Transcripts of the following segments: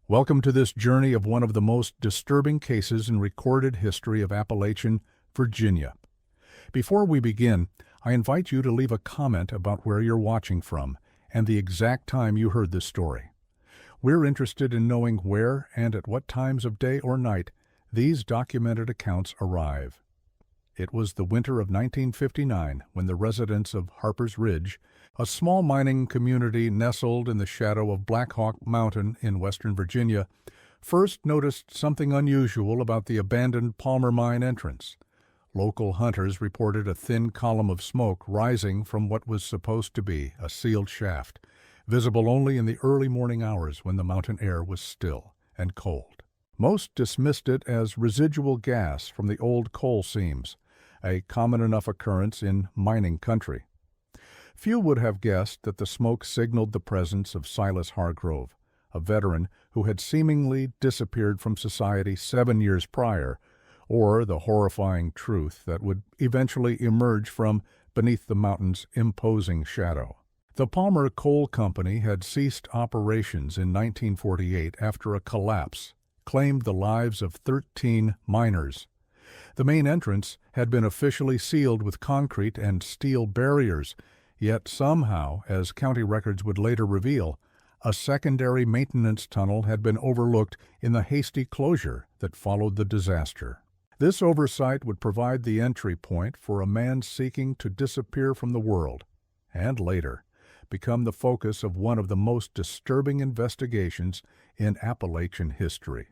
Welcome to this journey of one of the most disturbing cases in recorded history of Appalachian, Virginia. Before we begin, I invite you to leave a comment about where you're watching from and the exact time you heard this story. We're interested in knowing where and at what times of day or night these documented accounts arrive. It was the winter of 1959 when the residents of Harper's Ridge, a small mining community nestled in the shadow of Black Hawk Mountain in western Virginia, first noticed something unusual about the abandoned Palmer Mine entrance. Local hunters reported a thin column of smoke rising from what was supposed to be a sealed shaft, visible only in the early morning hours when the mountain air was still and cold. Most dismissed it as residual gas from the old coal seams, a common enough occurrence in mining country. Few would have guessed that the smoke signaled the presence of Silas Hargrove, a veteran who had seemingly disappeared from society 7 years prior, or the horrifying truth that would eventually emerge from beneath the mountain's imposing shadow. The Palmer Coal Company had ceased operations in 1948 after a collapse claimed the lives of 13 miners. The main entrance had been officially sealed with concrete and steel barriers, yet somehow, as county records would later reveal, a secondary maintenance tunnel had been overlooked in the hasty closure that followed the disaster. This oversight would provide the entry point for a man seeking to disappear from the world, and later become the focus of one of the most disturbing investigations in Appalachian history.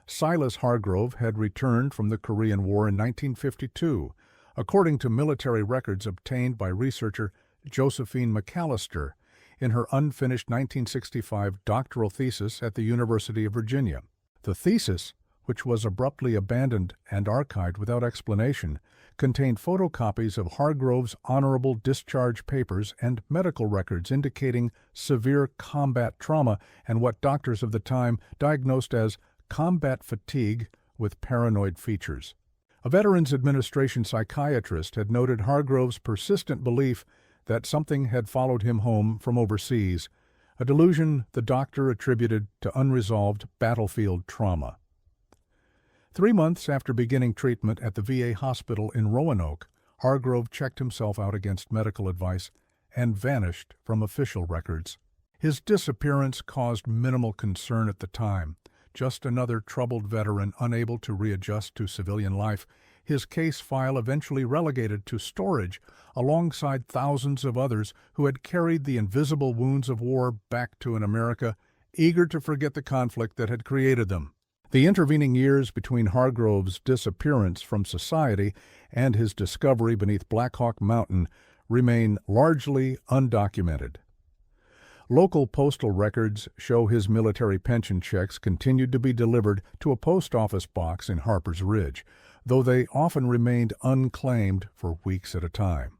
Silas Hargrove had returned from the Korean War in 1952, according to military records obtained by researcher Josephine McAllister in her unfinished 1965 doctoral thesis at the University of Virginia. The thesis, which was abruptly abandoned and archived without explanation, contained photocopies of Hargrove's honorable discharge papers and medical records indicating severe combat trauma and what doctors of the time diagnosed as combat fatigue with paranoid features. A Veterans Administration psychiatrist had noted Hargrove's persistent belief that something had followed him home from overseas, a delusion the doctor attributed to unresolved battlefield trauma. 3 months after beginning treatment at the VA hospital in Roanoke, Hargrove checked himself out against medical advice and vanished from official records. His disappearance caused minimal concern at the time. Just another troubled veteran unable to readjust to civilian life, his case file eventually relegated to storage alongside thousands of others who had carried the invisible wounds of war back to an America eager to forget the conflict that had created them. The intervening years between Hargrove's disappearance from society and his discovery beneath Black Hawk Mountain remain largely undocumented. Local postal records show his military pension checks continued to be delivered to a post office box in Harper's Ridge, though they often remained unclaimed for weeks at a time.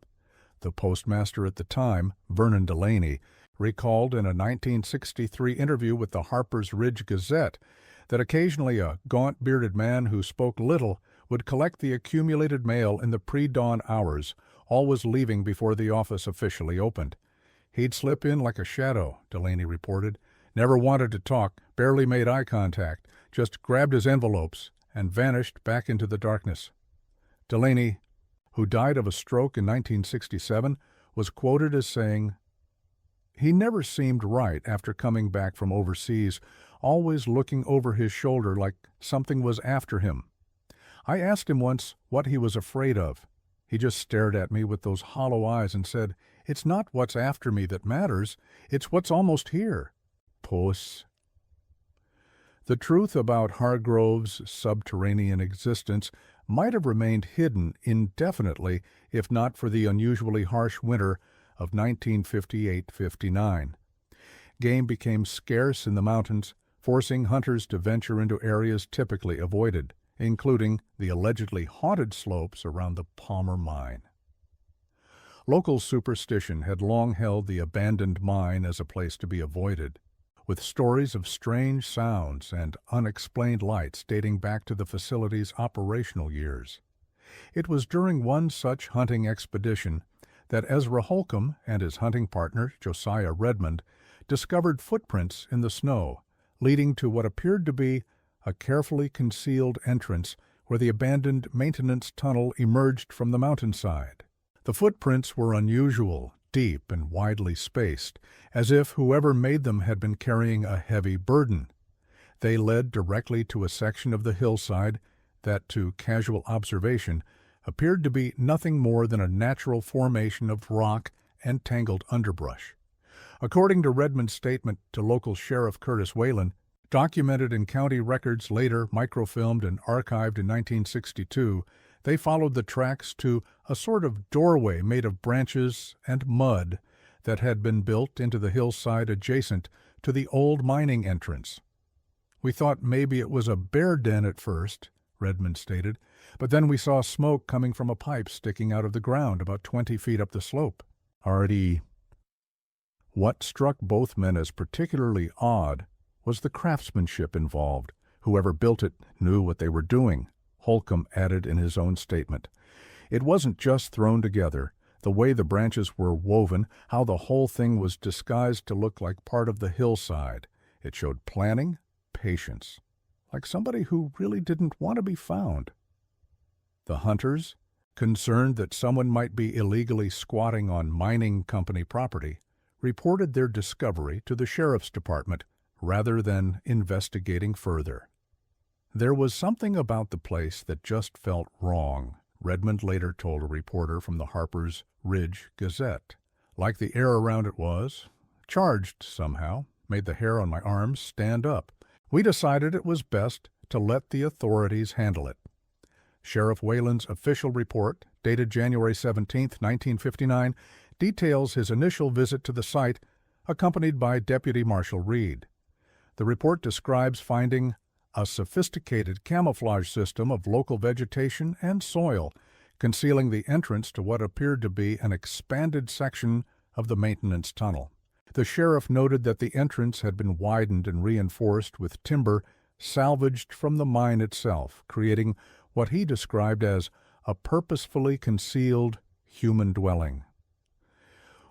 The postmaster at the time, Vernon Delaney, recalled in a 1963 interview with the Harper's Ridge Gazette that occasionally a gaunt-bearded man who spoke little would collect the accumulated mail in the pre-dawn hours, always leaving before the office officially opened. He'd slip in like a shadow, Delaney reported, never wanted to talk, barely made eye contact, just grabbed his envelopes and vanished back into the darkness. Delaney, who died of a stroke in 1967, was quoted as saying, "He never seemed right after coming back from overseas, always looking over his shoulder like something was after him. I asked him once what he was afraid of. He just stared at me with those hollow eyes and said, 'It's not what's after me that matters, it's what's almost here.' Puss." The truth about Hargrove's subterranean existence might have remained hidden indefinitely if not for the unusually harsh winter of 1958-59. Game became scarce in the mountains, forcing hunters to venture into areas typically avoided, including the allegedly haunted slopes around the Palmer Mine. Local superstition had long held the abandoned mine as a place to be avoided, with stories of strange sounds and unexplained lights dating back to the facility's operational years. It was during one such hunting expedition that Ezra Holcomb and his hunting partner, Josiah Redmond, discovered footprints in the snow, leading to what appeared to be a carefully concealed entrance where the abandoned maintenance tunnel emerged from the mountainside. The footprints were unusual, deep and widely spaced, as if whoever made them had been carrying a heavy burden. They led directly to a section of the hillside that, to casual observation, appeared to be nothing more than a natural formation of rock and tangled underbrush. According to Redmond's statement to local Sheriff Curtis Whalen, documented in county records later microfilmed and archived in 1962, they followed the tracks to a sort of doorway made of branches and mud that had been built into the hillside adjacent to the old mining entrance. "We thought maybe it was a bear den at first," Redmond stated, "but then we saw smoke coming from a pipe sticking out of the ground about 20 feet up the slope." What struck both men as particularly odd was the craftsmanship involved. Whoever built it knew what they were doing, Holcomb added in his own statement. It wasn't just thrown together. The way the branches were woven, how the whole thing was disguised to look like part of the hillside. It showed planning, patience, like somebody who really didn't want to be found. The hunters, concerned that someone might be illegally squatting on mining company property, reported their discovery to the sheriff's department rather than investigating further. There was something about the place that just felt wrong, Redmond later told a reporter from the Harper's Ridge Gazette. Like the air around it was charged somehow, made the hair on my arms stand up. We decided it was best to let the authorities handle it. Sheriff Whalen's official report, dated January 17, 1959, details his initial visit to the site, accompanied by Deputy Marshal Reed. The report describes finding a sophisticated camouflage system of local vegetation and soil, concealing the entrance to what appeared to be an expanded section of the maintenance tunnel. The sheriff noted that the entrance had been widened and reinforced with timber salvaged from the mine itself, creating what he described as a purposefully concealed human dwelling.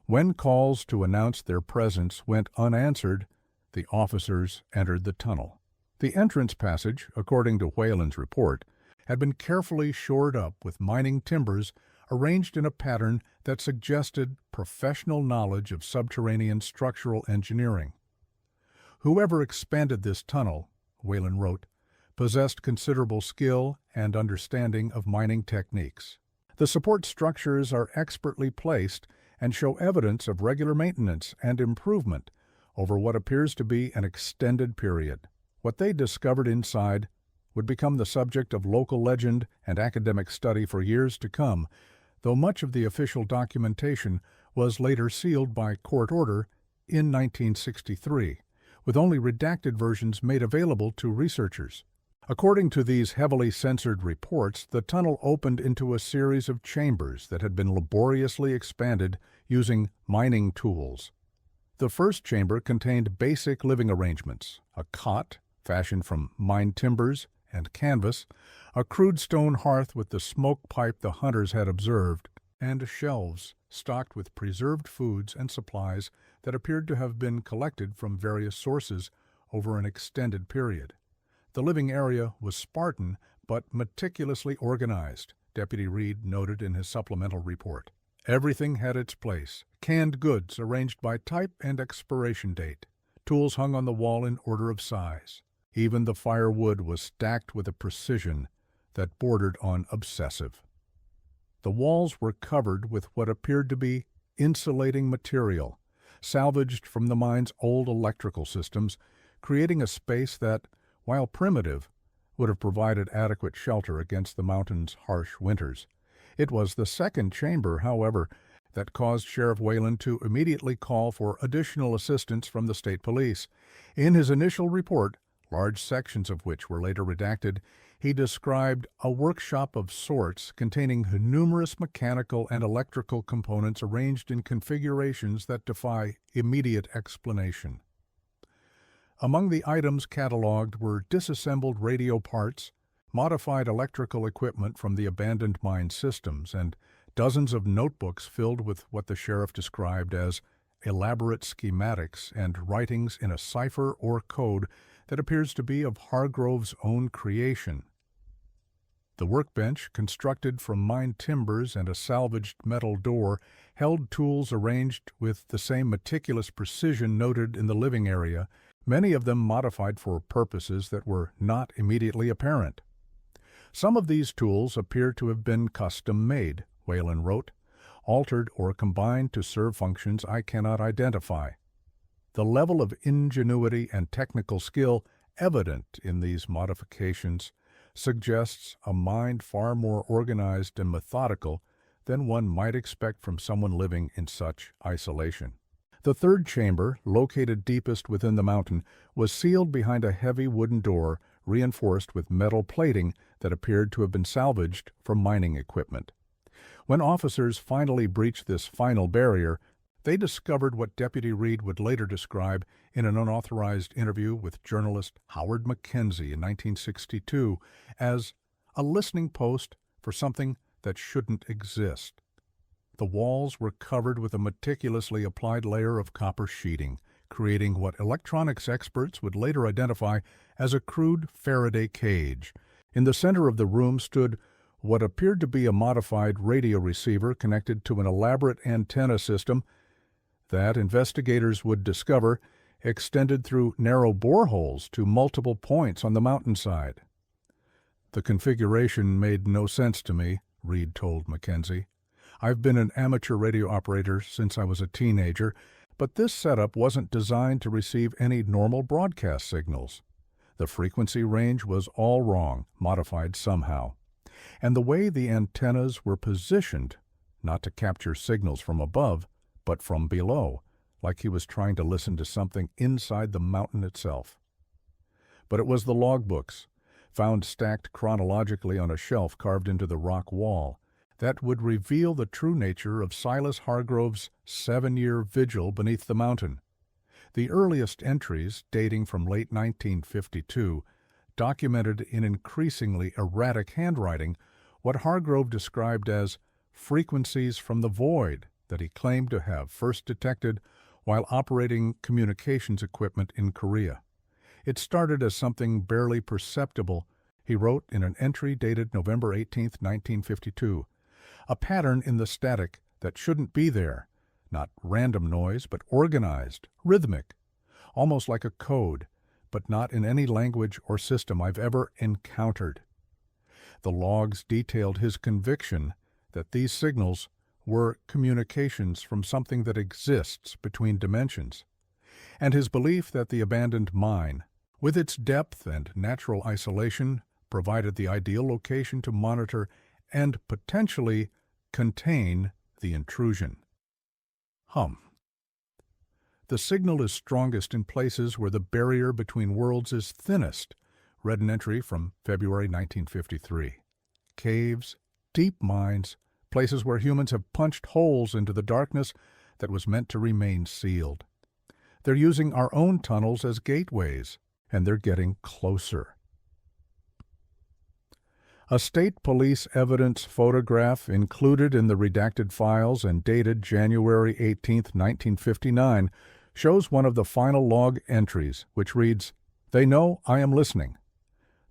When calls to announce their presence went unanswered, the officers entered the tunnel. The entrance passage, according to Whalen's report, had been carefully shored up with mining timbers arranged in a pattern that suggested professional knowledge of subterranean structural engineering. Whoever expanded this tunnel, Whalen wrote, possessed considerable skill and understanding of mining techniques. The support structures are expertly placed and show evidence of regular maintenance and improvement over what appears to be an extended period. What they discovered inside would become the subject of local legend and academic study for years to come, though much of the official documentation was later sealed by court order in 1963, with only redacted versions made available to researchers. According to these heavily censored reports, the tunnel opened into a series of chambers that had been laboriously expanded using mining tools. The first chamber contained basic living arrangements: a cot, fashioned from mined timbers and canvas, a crude stone hearth with the smoke pipe the hunters had observed, and shelves stocked with preserved foods and supplies that appeared to have been collected from various sources over an extended period. The living area was Spartan but meticulously organized, Deputy Reed noted in his supplemental report. Everything had its place: canned goods arranged by type and expiration date, tools hung on the wall in order of size. Even the firewood was stacked with a precision that bordered on obsessive. The walls were covered with what appeared to be insulating material, salvaged from the mine's old electrical systems, creating a space that, while primitive, would have provided adequate shelter against the mountain's harsh winters. It was the second chamber, however, that caused Sheriff Whalen to immediately call for additional assistance from the state police. In his initial report, large sections of which were later redacted, he described a workshop of sorts containing numerous mechanical and electrical components arranged in configurations that defy immediate explanation. Among the items cataloged were disassembled radio parts, modified electrical equipment from the abandoned mine systems, and dozens of notebooks filled with what the sheriff described as elaborate schematics and writings in a cipher or code that appears to be of Hargrove's own creation. The workbench, constructed from mined timbers and a salvaged metal door, held tools arranged with the same meticulous precision noted in the living area, many of them modified for purposes that were not immediately apparent. Some of these tools appear to have been custom-made, Whalen wrote, altered or combined to serve functions I cannot identify. The level of ingenuity and technical skill evident in these modifications suggests a mind far more organized and methodical than one might expect from someone living in such isolation. The third chamber, located deepest within the mountain, was sealed behind a heavy wooden door reinforced with metal plating that appeared to have been salvaged from mining equipment. When officers finally breached this final barrier, they discovered what Deputy Reed would later describe in an unauthorized interview with journalist Howard Mackenzie in 1962 as a listening post for something that shouldn't exist. The walls were covered with a meticulously applied layer of copper sheeting, creating what electronics experts would later identify as a crude Faraday cage. In the center of the room stood what appeared to be a modified radio receiver connected to an elaborate antenna system that, investigators would discover, extended through narrow boreholes to multiple points on the mountainside. The configuration made no sense to me, Reed told Mackenzie. I've been an amateur radio operator since I was a teenager, but this setup wasn't designed to receive any normal broadcast signals. The frequency range was all wrong, modified somehow. And the way the antennas were positioned, not to capture signals from above, but from below, like he was trying to listen to something inside the mountain itself. But it was the logbooks, found stacked chronologically on a shelf carved into the rock wall, that would reveal the true nature of Silas Hargrove's 7-year vigil beneath the mountain. The earliest entries, dating from late 1952, documented in increasingly erratic handwriting what Hargrove described as frequencies from the void that he claimed to have first detected while operating communications equipment in Korea. It started as something barely perceptible, he wrote in an entry dated November 18, 1952, a pattern in the static that shouldn't be there, not random noise, but organized, rhythmic, almost like a code, but not in any language or system I've ever encountered. The logs detailed his conviction that these signals were communications from something that exists between dimensions, and his belief that the abandoned mine, with its depth and natural isolation, provided the ideal location to monitor and potentially contain the intrusion. The signal is strongest in places where the barrier between worlds is thinnest, read an entry from February 1953. Caves, deep mines, places where humans have punched holes into the darkness that was meant to remain sealed. They're using our own tunnels as gateways, and they're getting closer. A state police evidence photograph included in the redacted files and dated January 18, 1959, shows one of the final log entries, which reads, "They know I am listening.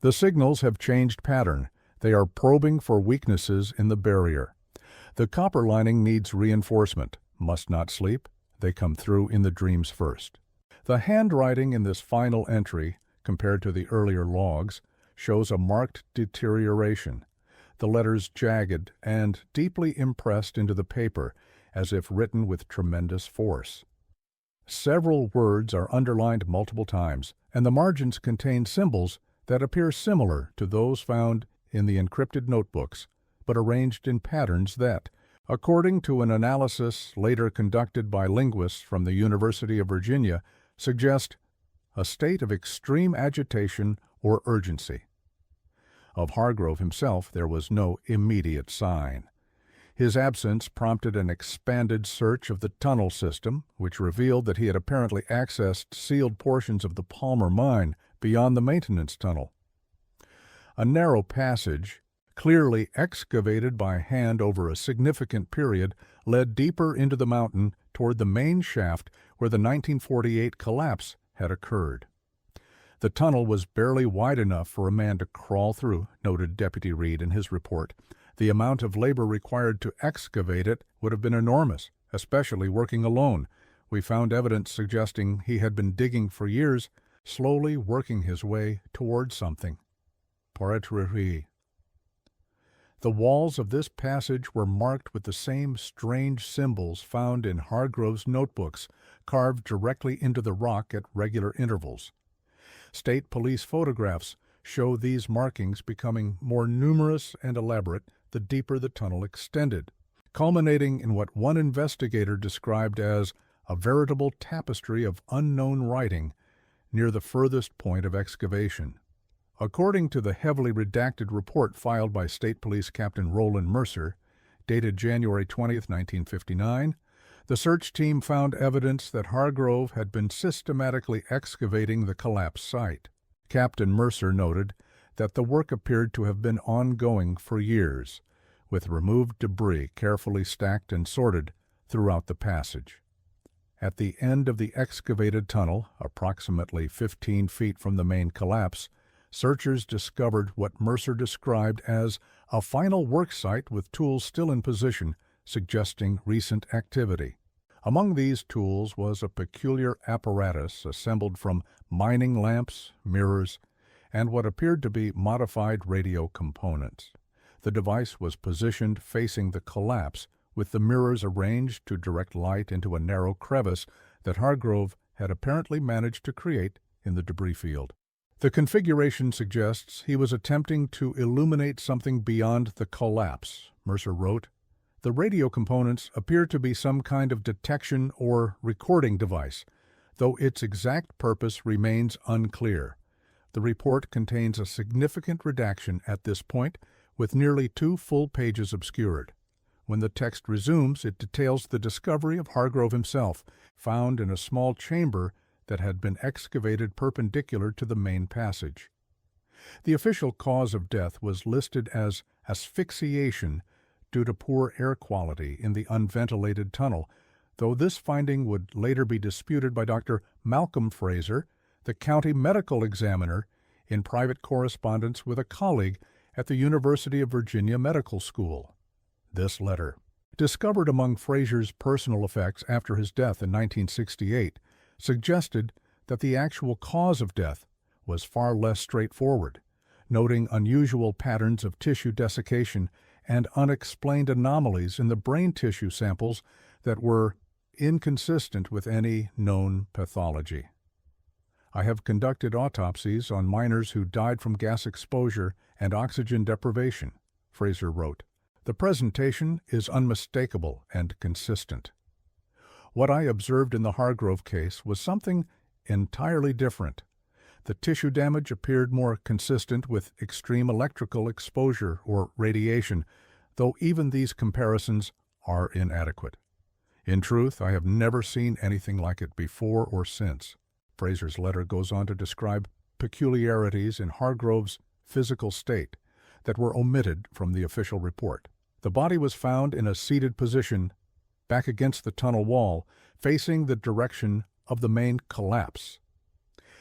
The signals have changed pattern. They are probing for weaknesses in the barrier. The copper lining needs reinforcement. Must not sleep. They come through in the dreams first." The handwriting in this final entry, compared to the earlier logs, shows a marked deterioration, the letters jagged and deeply impressed into the paper, as if written with tremendous force. Several words are underlined multiple times, and the margins contain symbols that appear similar to those found in the encrypted notebooks, but arranged in patterns that, according to an analysis later conducted by linguists from the University of Virginia, suggest a state of extreme agitation or urgency. Of Hargrove himself there was no immediate sign. His absence prompted an expanded search of the tunnel system, which revealed that he had apparently accessed sealed portions of the Palmer mine beyond the maintenance tunnel. A narrow passage, clearly excavated by hand over a significant period, led deeper into the mountain toward the main shaft where the 1948 collapse had occurred. The tunnel was barely wide enough for a man to crawl through, noted Deputy Reed in his report. The amount of labor required to excavate it would have been enormous, especially working alone. We found evidence suggesting he had been digging for years, slowly working his way towards something. Poetry. The walls of this passage were marked with the same strange symbols found in Hargrove's notebooks, carved directly into the rock at regular intervals. State police photographs show these markings becoming more numerous and elaborate the deeper the tunnel extended, culminating in what one investigator described as a veritable tapestry of unknown writing near the furthest point of excavation. According to the heavily redacted report filed by State Police Captain Roland Mercer, dated January 20, 1959, the search team found evidence that Hargrove had been systematically excavating the collapsed site. Captain Mercer noted that the work appeared to have been ongoing for years, with removed debris carefully stacked and sorted throughout the passage. At the end of the excavated tunnel, approximately 15 feet from the main collapse, searchers discovered what Mercer described as a final work site with tools still in position, suggesting recent activity. Among these tools was a peculiar apparatus assembled from mining lamps, mirrors, and what appeared to be modified radio components. The device was positioned facing the collapse, with the mirrors arranged to direct light into a narrow crevice that Hargrove had apparently managed to create in the debris field. The configuration suggests he was attempting to illuminate something beyond the collapse, Mercer wrote. The radio components appear to be some kind of detection or recording device, though its exact purpose remains unclear. The report contains a significant redaction at this point, with nearly 2 full pages obscured. When the text resumes, it details the discovery of Hargrove himself, found in a small chamber that had been excavated perpendicular to the main passage. The official cause of death was listed as asphyxiation due to poor air quality in the unventilated tunnel, though this finding would later be disputed by Dr. Malcolm Fraser, the county medical examiner, in private correspondence with a colleague at the University of Virginia Medical School. This letter, discovered among Fraser's personal effects after his death in 1968, suggested that the actual cause of death was far less straightforward, noting unusual patterns of tissue desiccation and unexplained anomalies in the brain tissue samples that were inconsistent with any known pathology. I have conducted autopsies on miners who died from gas exposure and oxygen deprivation, Fraser wrote. The presentation is unmistakable and consistent. What I observed in the Hargrove case was something entirely different. The tissue damage appeared more consistent with extreme electrical exposure or radiation, though even these comparisons are inadequate. In truth, I have never seen anything like it before or since. Fraser's letter goes on to describe peculiarities in Hargrove's physical state that were omitted from the official report. The body was found in a seated position back against the tunnel wall, facing the direction of the main collapse.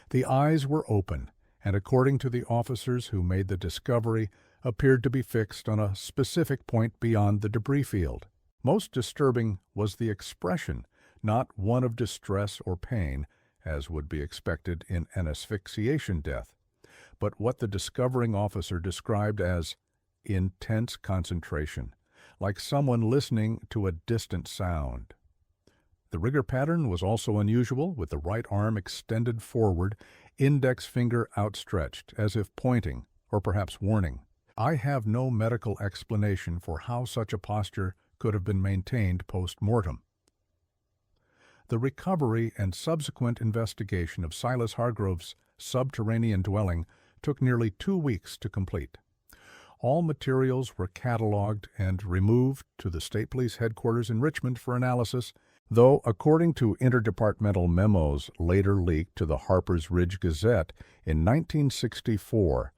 The eyes were open, and according to the officers who made the discovery, appeared to be fixed on a specific point beyond the debris field. Most disturbing was the expression, not one of distress or pain, as would be expected in an asphyxiation death, but what the discovering officer described as intense concentration, like someone listening to a distant sound. The rigor pattern was also unusual, with the right arm extended forward, index finger outstretched, as if pointing, or perhaps warning. I have no medical explanation for how such a posture could have been maintained post-mortem. The recovery and subsequent investigation of Silas Hargrove's subterranean dwelling took nearly 2 weeks to complete. All materials were cataloged and removed to the State Police headquarters in Richmond for analysis, though, according to interdepartmental memos later leaked to the Harper's Ridge Gazette in 1964,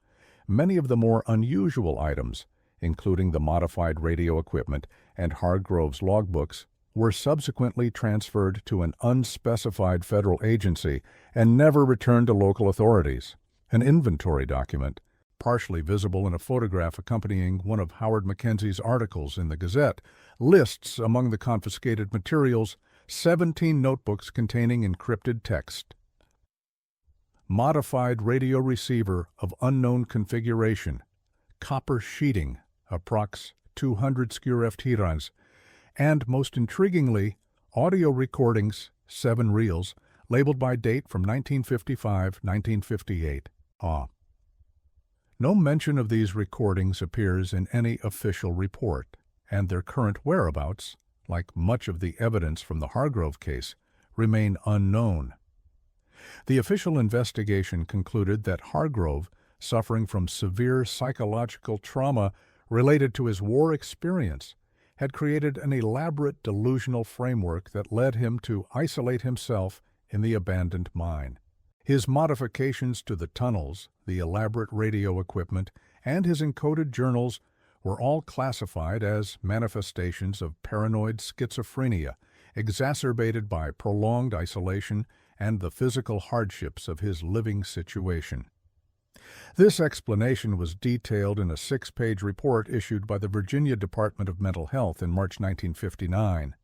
many of the more unusual items, including the modified radio equipment and Hargrove's logbooks, were subsequently transferred to an unspecified federal agency and never returned to local authorities. An inventory document, partially visible in a photograph accompanying one of Howard Mackenzie's articles in the Gazette, lists among the confiscated materials 17 notebooks containing encrypted text. Modified radio receiver of unknown configuration, copper sheeting, approx 200 skireftirans, and, most intriguingly, audio recordings, 7 reels, labeled by date from 1955-1958. No mention of these recordings appears in any official report, and their current whereabouts, like much of the evidence from the Hargrove case, remain unknown. The official investigation concluded that Hargrove, suffering from severe psychological trauma related to his war experience, had created an elaborate delusional framework that led him to isolate himself in the abandoned mine. His modifications to the tunnels, the elaborate radio equipment, and his encoded journals were all classified as manifestations of paranoid schizophrenia, exacerbated by prolonged isolation and the physical hardships of his living situation. This explanation was detailed in a 6-page report issued by the Virginia Department of Mental Health in March 1959,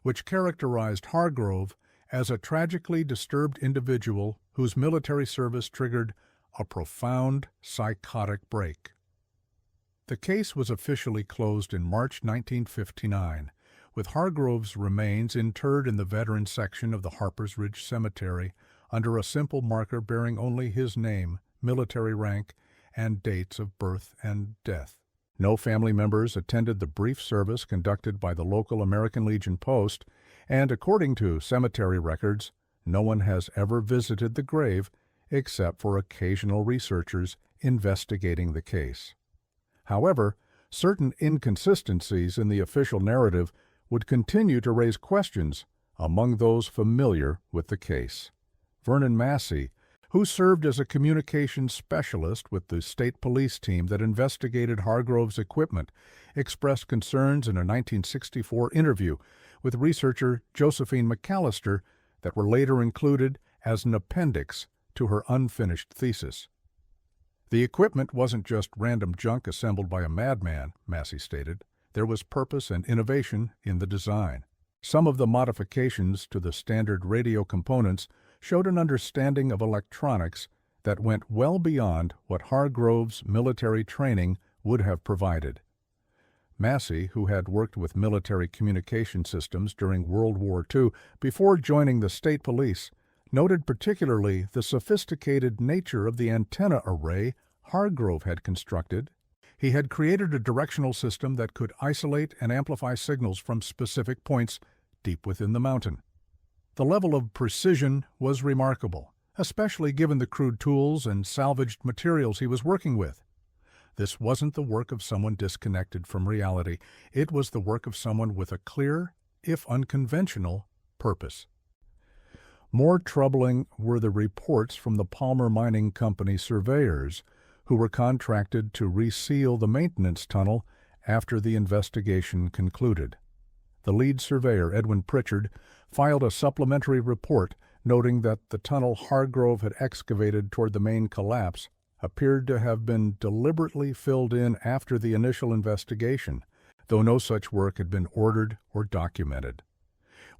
which characterized Hargrove as a tragically disturbed individual whose military service triggered a profound psychotic break. The case was officially closed in March 1959, with Hargrove's remains interred in the veterans section of the Harper's Ridge Cemetery under a simple marker bearing only his name, military rank, and dates of birth and death. No family members attended the brief service conducted by the local American Legion post, and according to cemetery records, no one has ever visited the grave except for occasional researchers investigating the case. However, certain inconsistencies in the official narrative would continue to raise questions among those familiar with the case. Vernon Massey, who served as a communications specialist with the state police team that investigated Hargrove's equipment, expressed concerns in a 1964 interview with researcher Josephine McAllister that were later included as an appendix to her unfinished thesis. The equipment wasn't just random junk assembled by a madman, Massey stated. There was purpose and innovation in the design. Some of the modifications to the standard radio components showed an understanding of electronics that went well beyond what Hargrove's military training would have provided. Massey, who had worked with military communication systems during World War II before joining the state police, noted particularly the sophisticated nature of the antenna array Hargrove had constructed. He had created a directional system that could isolate and amplify signals from specific points deep within the mountain. The level of precision was remarkable, especially given the crude tools and salvaged materials he was working with. This wasn't the work of someone disconnected from reality. It was the work of someone with a clear, if unconventional, purpose. More troubling were the reports from the Palmer Mining Company surveyors, who were contracted to reseal the maintenance tunnel after the investigation concluded. The lead surveyor, Edwin Pritchard, filed a supplementary report noting that the tunnel Hargrove had excavated toward the main collapse appeared to have been deliberately filled in after the initial investigation, though no such work had been ordered or documented.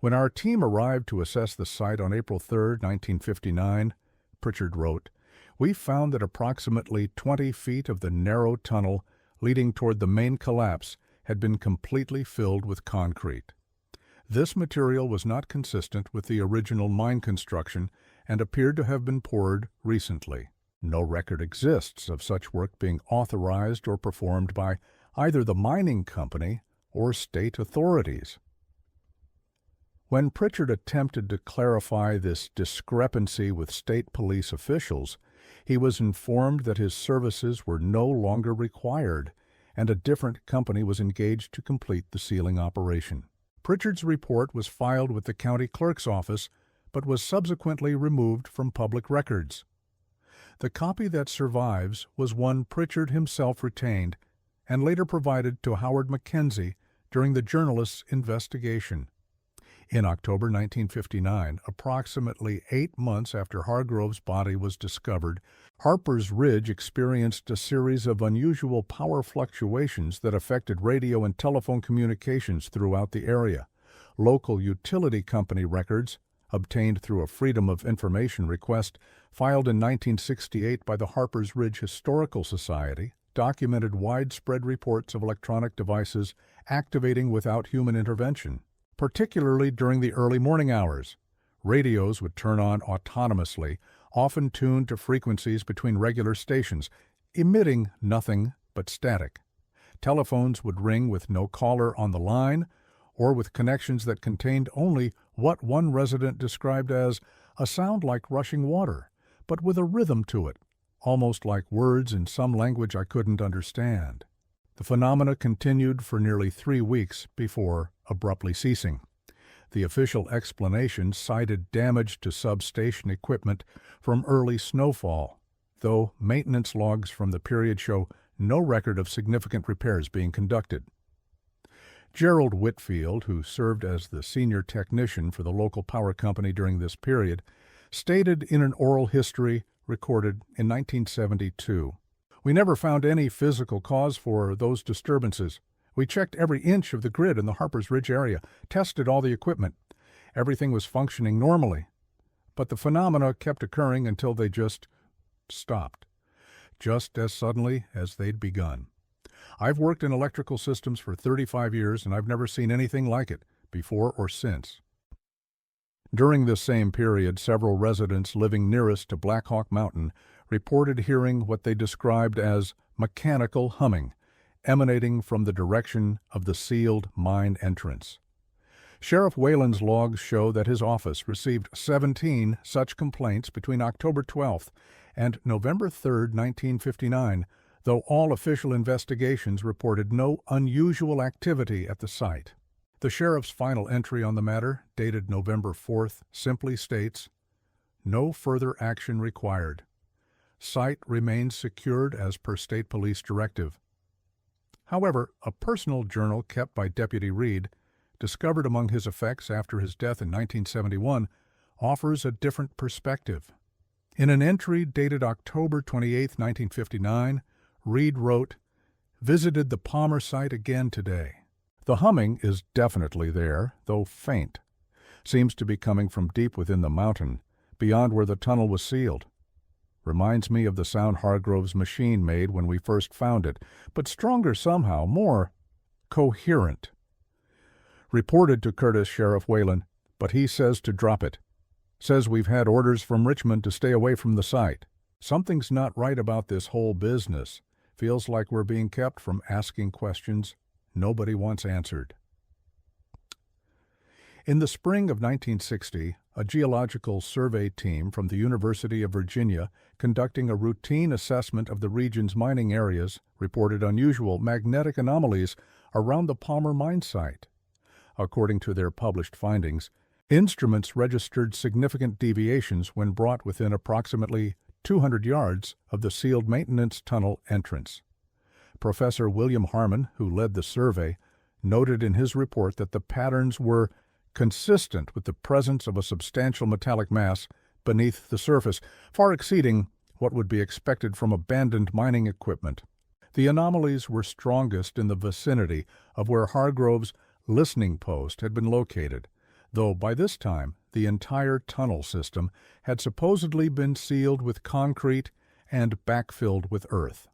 When our team arrived to assess the site on April 3, 1959, Pritchard wrote, "We found that approximately 20 feet of the narrow tunnel leading toward the main collapse had been completely filled with concrete. This material was not consistent with the original mine construction and appeared to have been poured recently. No record exists of such work being authorized or performed by either the mining company or state authorities." When Pritchard attempted to clarify this discrepancy with state police officials, he was informed that his services were no longer required and a different company was engaged to complete the sealing operation. Pritchard's report was filed with the county clerk's office but was subsequently removed from public records. The copy that survives was one Pritchard himself retained and later provided to Howard Mackenzie during the journalist's investigation. In October 1959, approximately 8 months after Hargrove's body was discovered, Harper's Ridge experienced a series of unusual power fluctuations that affected radio and telephone communications throughout the area. Local utility company records, obtained through a Freedom of Information request filed in 1968 by the Harper's Ridge Historical Society, documented widespread reports of electronic devices activating without human intervention, particularly during the early morning hours. Radios would turn on autonomously, often tuned to frequencies between regular stations, emitting nothing but static. Telephones would ring with no caller on the line, or with connections that contained only what one resident described as a sound like rushing water, but with a rhythm to it, almost like words in some language I couldn't understand. The phenomena continued for nearly 3 weeks before abruptly ceasing. The official explanation cited damage to substation equipment from early snowfall, though maintenance logs from the period show no record of significant repairs being conducted. Gerald Whitfield, who served as the senior technician for the local power company during this period, stated in an oral history recorded in 1972, "We never found any physical cause for those disturbances. We checked every inch of the grid in the Harper's Ridge area, tested all the equipment. Everything was functioning normally. But the phenomena kept occurring until they just stopped, just as suddenly as they'd begun. I've worked in electrical systems for 35 years, and I've never seen anything like it, before or since." During this same period, several residents living nearest to Black Hawk Mountain reported hearing what they described as mechanical humming, emanating from the direction of the sealed mine entrance. Sheriff Whalen's logs show that his office received 17 such complaints between October 12th and November 3rd, 1959, though all official investigations reported no unusual activity at the site. The sheriff's final entry on the matter, dated November 4th, simply states, "No further action required. Site remains secured as per state police directive." However, a personal journal kept by Deputy Reed, discovered among his effects after his death in 1971, offers a different perspective. In an entry dated October 28, 1959, Reed wrote, "Visited the Palmer site again today. The humming is definitely there, though faint. Seems to be coming from deep within the mountain, beyond where the tunnel was sealed. Reminds me of the sound Hargrove's machine made when we first found it, but stronger somehow, more coherent. Reported to Curtis Sheriff Whalen, but he says to drop it. Says we've had orders from Richmond to stay away from the site. Something's not right about this whole business. Feels like we're being kept from asking questions nobody wants answered." In the spring of 1960, a geological survey team from the University of Virginia, conducting a routine assessment of the region's mining areas, reported unusual magnetic anomalies around the Palmer mine site. According to their published findings, instruments registered significant deviations when brought within approximately 200 yards of the sealed maintenance tunnel entrance. Professor William Harmon, who led the survey, noted in his report that the patterns were consistent with the presence of a substantial metallic mass beneath the surface, far exceeding what would be expected from abandoned mining equipment. The anomalies were strongest in the vicinity of where Hargrove's listening post had been located, though by this time the entire tunnel system had supposedly been sealed with concrete and backfilled with earth.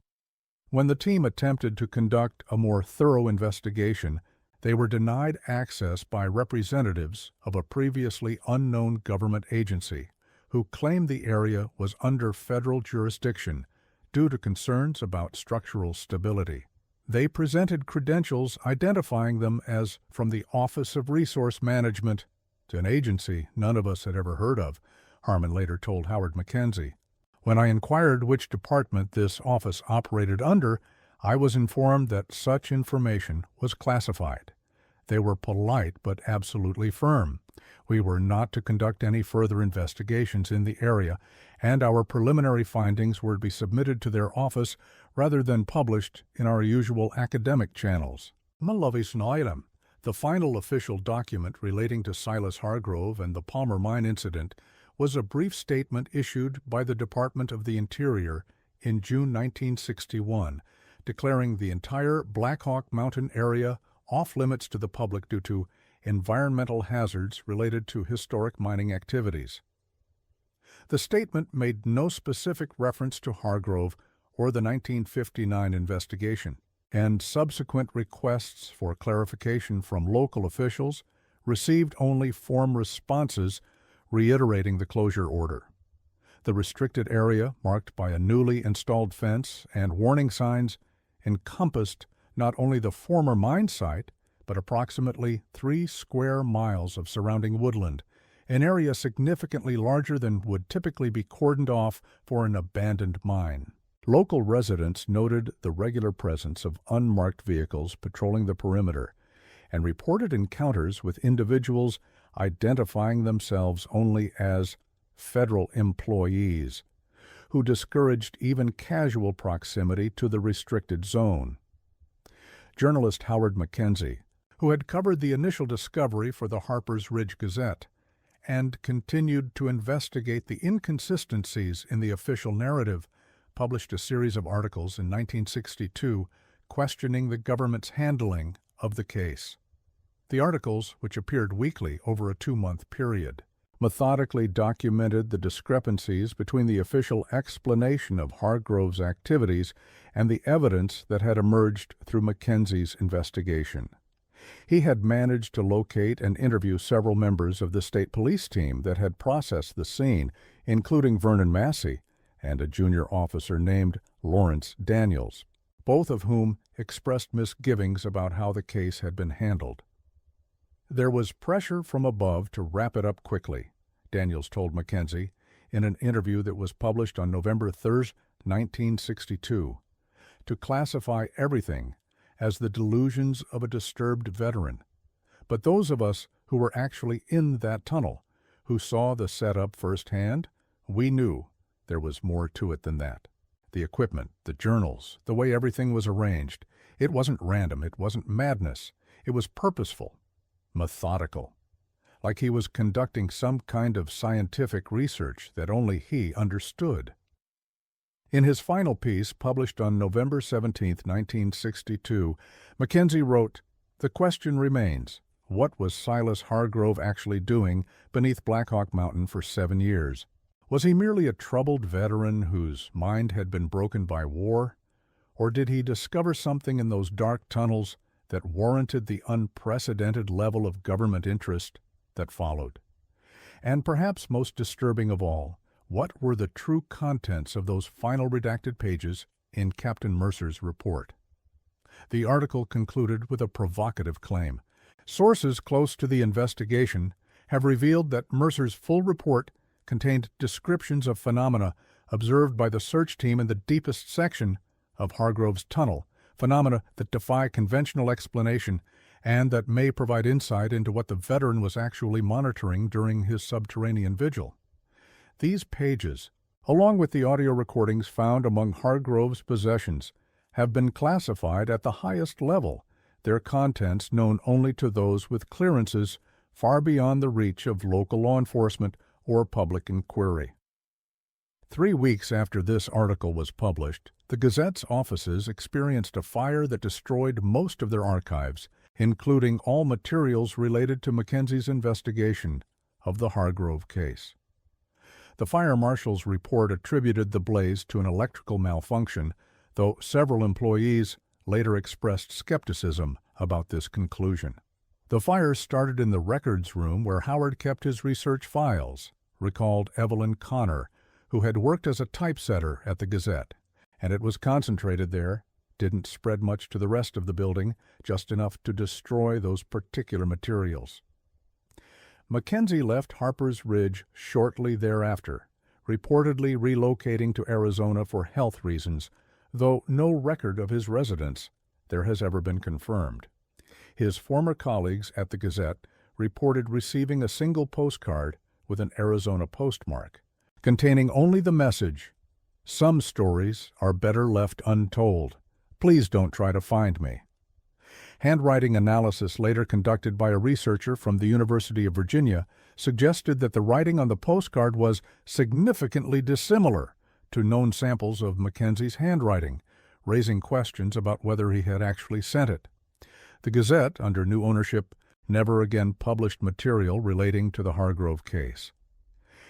When the team attempted to conduct a more thorough investigation, they were denied access by representatives of a previously unknown government agency, who claimed the area was under federal jurisdiction due to concerns about structural stability. They presented credentials identifying them as from the Office of Resource Management, an agency none of us had ever heard of, Harmon later told Howard Mackenzie. When I inquired which department this office operated under, I was informed that such information was classified. They were polite but absolutely firm. We were not to conduct any further investigations in the area, and our preliminary findings were to be submitted to their office rather than published in our usual academic channels. The final official document relating to Silas Hargrove and the Palmer Mine incident was a brief statement issued by the Department of the Interior in June 1961, declaring the entire Black Hawk Mountain area off-limits to the public due to environmental hazards related to historic mining activities. The statement made no specific reference to Hargrove or the 1959 investigation, and subsequent requests for clarification from local officials received only form responses reiterating the closure order. The restricted area, marked by a newly installed fence and warning signs, encompassed not only the former mine site, but approximately 3 square miles of surrounding woodland, an area significantly larger than would typically be cordoned off for an abandoned mine. Local residents noted the regular presence of unmarked vehicles patrolling the perimeter and reported encounters with individuals identifying themselves only as federal employees, who discouraged even casual proximity to the restricted zone. Journalist Howard Mackenzie, who had covered the initial discovery for the Harper's Ridge Gazette and continued to investigate the inconsistencies in the official narrative, published a series of articles in 1962 questioning the government's handling of the case. The articles, which appeared weekly over a 2-month period, methodically documented the discrepancies between the official explanation of Hargrove's activities and the evidence that had emerged through Mackenzie's investigation. He had managed to locate and interview several members of the state police team that had processed the scene, including Vernon Massey and a junior officer named Lawrence Daniels, both of whom expressed misgivings about how the case had been handled. There was pressure from above to wrap it up quickly, Daniels told Mackenzie in an interview that was published on November 3, 1962, to classify everything as the delusions of a disturbed veteran. But those of us who were actually in that tunnel, who saw the setup firsthand, we knew there was more to it than that. The equipment, the journals, the way everything was arranged. It wasn't random, it wasn't madness. It was purposeful, methodical, like he was conducting some kind of scientific research that only he understood. In his final piece, published on November 17, 1962, Mackenzie wrote, "The question remains, what was Silas Hargrove actually doing beneath Black Hawk Mountain for 7 years? Was he merely a troubled veteran whose mind had been broken by war? Or did he discover something in those dark tunnels that warranted the unprecedented level of government interest that followed? And perhaps most disturbing of all, what were the true contents of those final redacted pages in Captain Mercer's report?" The article concluded with a provocative claim. Sources close to the investigation have revealed that Mercer's full report contained descriptions of phenomena observed by the search team in the deepest section of Hargrove's tunnel, phenomena that defy conventional explanation and that may provide insight into what the veteran was actually monitoring during his subterranean vigil. These pages, along with the audio recordings found among Hargrove's possessions, have been classified at the highest level, their contents known only to those with clearances far beyond the reach of local law enforcement or public inquiry. 3 weeks after this article was published, the Gazette's offices experienced a fire that destroyed most of their archives, including all materials related to Mackenzie's investigation of the Hargrove case. The fire marshal's report attributed the blaze to an electrical malfunction, though several employees later expressed skepticism about this conclusion. The fire started in the records room where Howard kept his research files, recalled Evelyn Connor, who had worked as a typesetter at the Gazette, and it was concentrated there, didn't spread much to the rest of the building, just enough to destroy those particular materials. Mackenzie left Harper's Ridge shortly thereafter, reportedly relocating to Arizona for health reasons, though no record of his residence there has ever been confirmed. His former colleagues at the Gazette reported receiving a single postcard with an Arizona postmark, containing only the message, "Some stories are better left untold. Please don't try to find me." Handwriting analysis later conducted by a researcher from the University of Virginia suggested that the writing on the postcard was significantly dissimilar to known samples of Mackenzie's handwriting, raising questions about whether he had actually sent it. The Gazette, under new ownership, never again published material relating to the Hargrove case.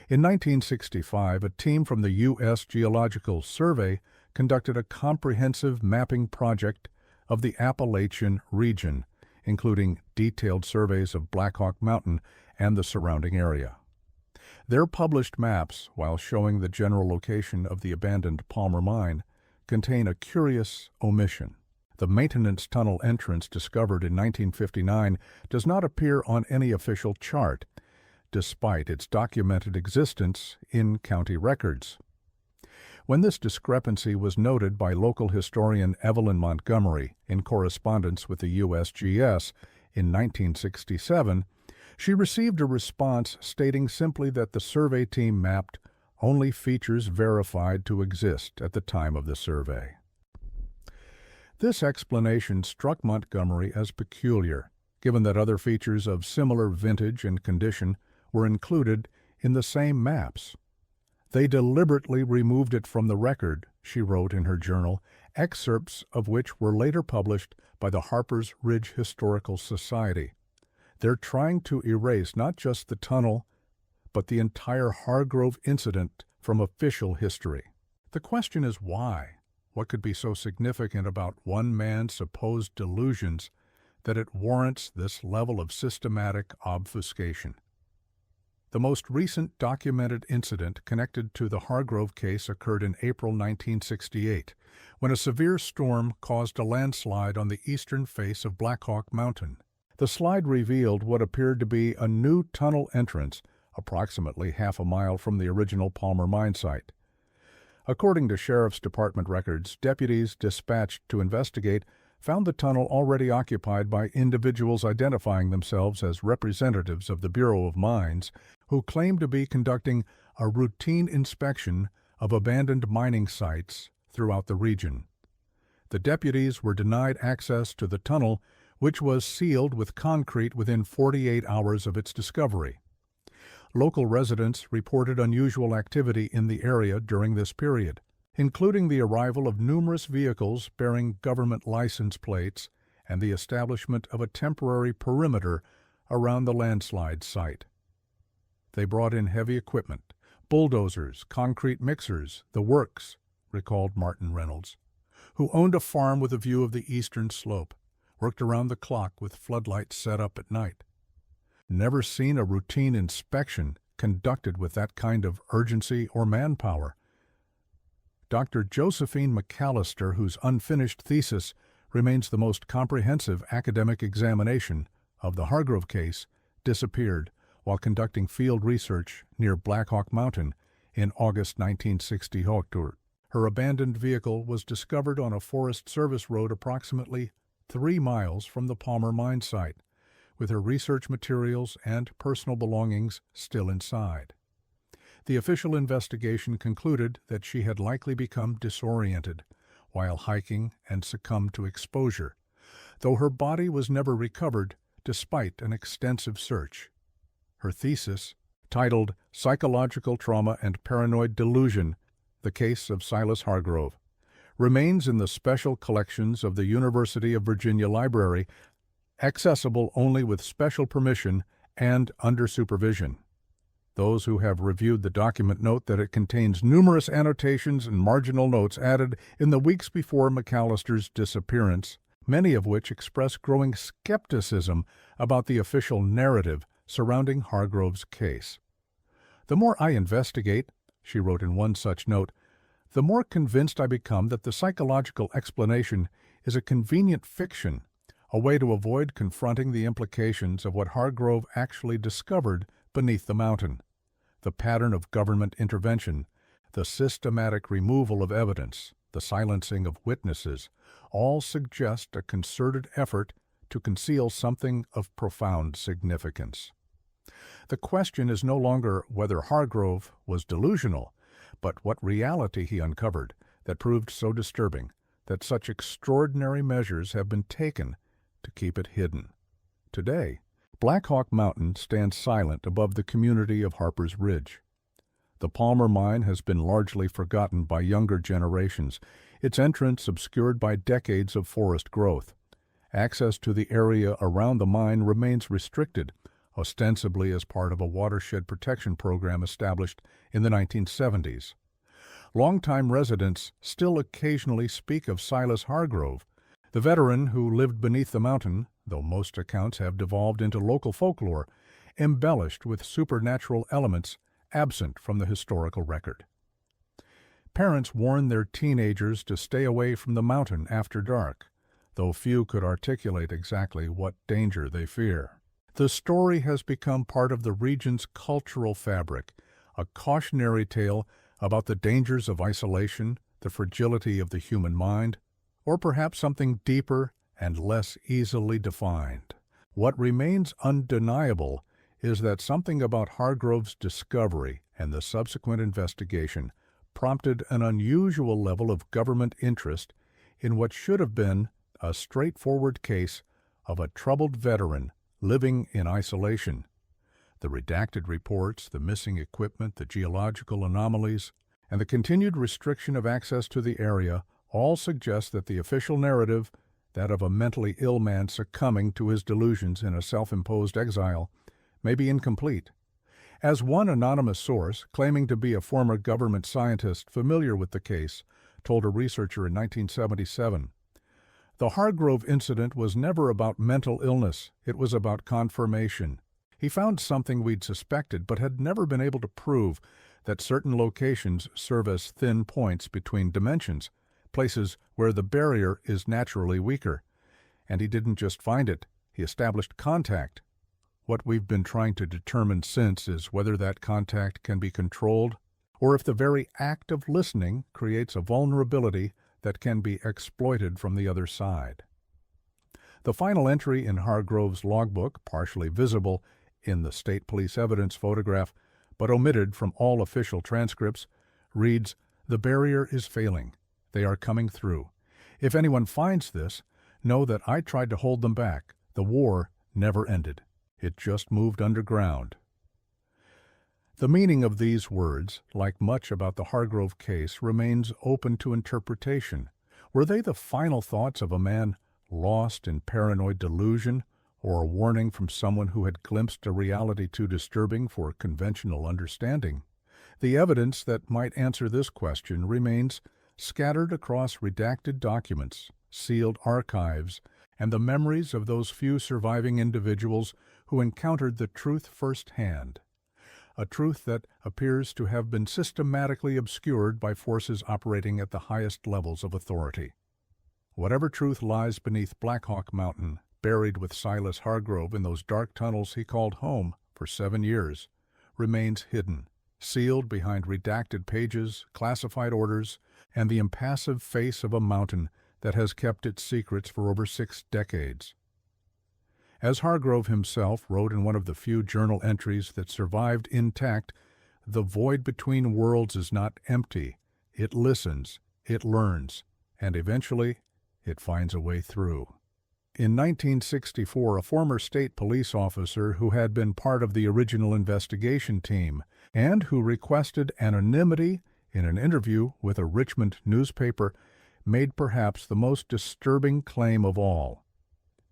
In 1965, a team from the U.S. Geological Survey conducted a comprehensive mapping project of the Appalachian region, including detailed surveys of Black Hawk Mountain and the surrounding area. Their published maps, while showing the general location of the abandoned Palmer mine, contain a curious omission. The maintenance tunnel entrance discovered in 1959 does not appear on any official chart, despite its documented existence in county records. When this discrepancy was noted by local historian Evelyn Montgomery in correspondence with the USGS in 1967, she received a response stating simply that the survey team mapped only features verified to exist at the time of the survey. This explanation struck Montgomery as peculiar, given that other features of similar vintage and condition were included in the same maps. They deliberately removed it from the record, she wrote in her journal, excerpts of which were later published by the Harper's Ridge Historical Society. They're trying to erase not just the tunnel, but the entire Hargrove incident from official history. The question is why? What could be so significant about one man's supposed delusions that it warrants this level of systematic obfuscation? The most recent documented incident connected to the Hargrove case occurred in April 1968, when a severe storm caused a landslide on the eastern face of Black Hawk Mountain. The slide revealed what appeared to be a new tunnel entrance, approximately half a mile from the original Palmer mine site. According to Sheriff's Department records, deputies dispatched to investigate found the tunnel already occupied by individuals identifying themselves as representatives of the Bureau of Mines, who claimed to be conducting a routine inspection of abandoned mining sites throughout the region. The deputies were denied access to the tunnel, which was sealed with concrete within 48 hours of its discovery. Local residents reported unusual activity in the area during this period, including the arrival of numerous vehicles bearing government license plates and the establishment of a temporary perimeter around the landslide site. They brought in heavy equipment, bulldozers, concrete mixers, the works, recalled Martin Reynolds, who owned a farm with a view of the eastern slope, worked around the clock with floodlights set up at night. Never seen a routine inspection conducted with that kind of urgency or manpower. Dr. Josephine McAllister, whose unfinished thesis remains the most comprehensive academic examination of the Hargrove case, disappeared while conducting field research near Black Hawk Mountain in August 1968. Her abandoned vehicle was discovered on a Forest Service road approximately 3 miles from the Palmer mine site, with her research materials and personal belongings still inside. The official investigation concluded that she had likely become disoriented while hiking and succumbed to exposure, though her body was never recovered despite an extensive search. Her thesis, titled Psychological Trauma and Paranoid Delusion, The Case of Silas Hargrove, remains in the special collections of the University of Virginia Library, accessible only with special permission and under supervision. Those who have reviewed the document note that it contains numerous annotations and marginal notes added in the weeks before McAllister's disappearance, many of which express growing skepticism about the official narrative surrounding Hargrove's case. "The more I investigate," she wrote in one such note, "the more convinced I become that the psychological explanation is a convenient fiction, a way to avoid confronting the implications of what Hargrove actually discovered beneath the mountain. The pattern of government intervention, the systematic removal of evidence, the silencing of witnesses, all suggest a concerted effort to conceal something of profound significance. The question is no longer whether Hargrove was delusional, but what reality he uncovered that proved so disturbing that such extraordinary measures have been taken to keep it hidden. Today, Black Hawk Mountain stands silent above the community of Harper's Ridge. The Palmer mine has been largely forgotten by younger generations, its entrance obscured by decades of forest growth. Access to the area around the mine remains restricted, ostensibly as part of a watershed protection program established in the 1970s. Longtime residents still occasionally speak of Silas Hargrove, the veteran who lived beneath the mountain, though most accounts have devolved into local folklore, embellished with supernatural elements absent from the historical record. Parents warn their teenagers to stay away from the mountain after dark, though few could articulate exactly what danger they fear. The story has become part of the region's cultural fabric, a cautionary tale about the dangers of isolation, the fragility of the human mind, or perhaps something deeper and less easily defined. What remains undeniable is that something about Hargrove's discovery and the subsequent investigation prompted an unusual level of government interest in what should have been a straightforward case of a troubled veteran living in isolation. The redacted reports, the missing equipment, the geological anomalies, and the continued restriction of access to the area all suggest that the official narrative, that of a mentally ill man succumbing to his delusions in a self-imposed exile, may be incomplete. As one anonymous source, claiming to be a former government scientist familiar with the case, told a researcher in 1977, the Hargrove incident was never about mental illness, it was about confirmation. He found something we'd suspected but had never been able to prove, that certain locations serve as thin points between dimensions, places where the barrier is naturally weaker. And he didn't just find it, he established contact. What we've been trying to determine since is whether that contact can be controlled, or if the very act of listening creates a vulnerability that can be exploited from the other side. The final entry in Hargrove's logbook, partially visible in the state police evidence photograph, but omitted from all official transcripts, reads, "The barrier is failing. They are coming through. If anyone finds this, know that I tried to hold them back. The war never ended. It just moved underground." The meaning of these words, like much about the Hargrove case, remains open to interpretation. Were they the final thoughts of a man lost in paranoid delusion, or a warning from someone who had glimpsed a reality too disturbing for conventional understanding? The evidence that might answer this question remains scattered across redacted documents, sealed archives, and the memories of those few surviving individuals who encountered the truth firsthand. A truth that appears to have been systematically obscured by forces operating at the highest levels of authority. Whatever truth lies beneath Black Hawk Mountain, buried with Silas Hargrove in those dark tunnels he called home for 7 years, remains hidden, sealed behind redacted pages, classified orders, and the impassive face of a mountain that has kept its secrets for over 6 decades. As Hargrove himself wrote in one of the few journal entries that survived intact, the void between worlds is not empty. It listens, it learns, and eventually it finds a way through. In 1964, a former state police officer who had been part of the original investigation team and who requested anonymity in an interview with a Richmond newspaper made perhaps the most disturbing claim of all.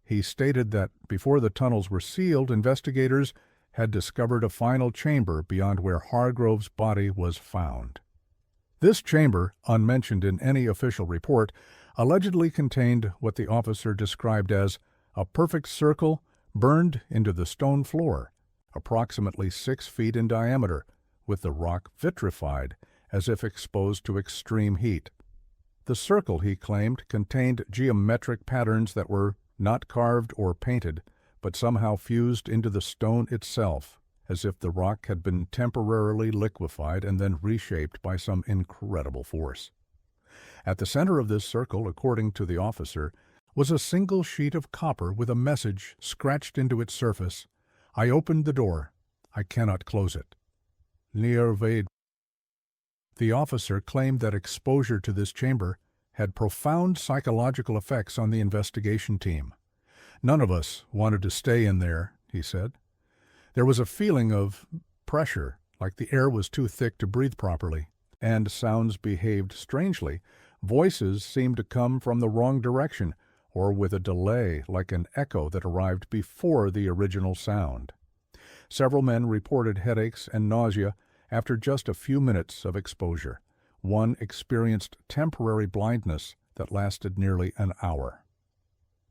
He stated that before the tunnels were sealed, investigators had discovered a final chamber beyond where Hargrove's body was found. This chamber, unmentioned in any official report, allegedly contained what the officer described as a perfect circle burned into the stone floor, approximately 6 feet in diameter, with the rock vitrified as if exposed to extreme heat. The circle, he claimed, contained geometric patterns that were not carved or painted, but somehow fused into the stone itself, as if the rock had been temporarily liquefied and then reshaped by some incredible force. At the center of this circle, according to the officer, was a single sheet of copper with a message scratched into its surface. "I opened the door. I cannot close it. Near. The officer claimed that exposure to this chamber had profound psychological effects on the investigation team. "None of us wanted to stay in there," he said. There was a feeling of pressure, like the air was too thick to breathe properly, and sounds behaved strangely. Voices seemed to come from the wrong direction, or with a delay, like an echo that arrived before the original sound. Several men reported headaches and nausea after just a few minutes of exposure. One experienced temporary blindness that lasted nearly an hour.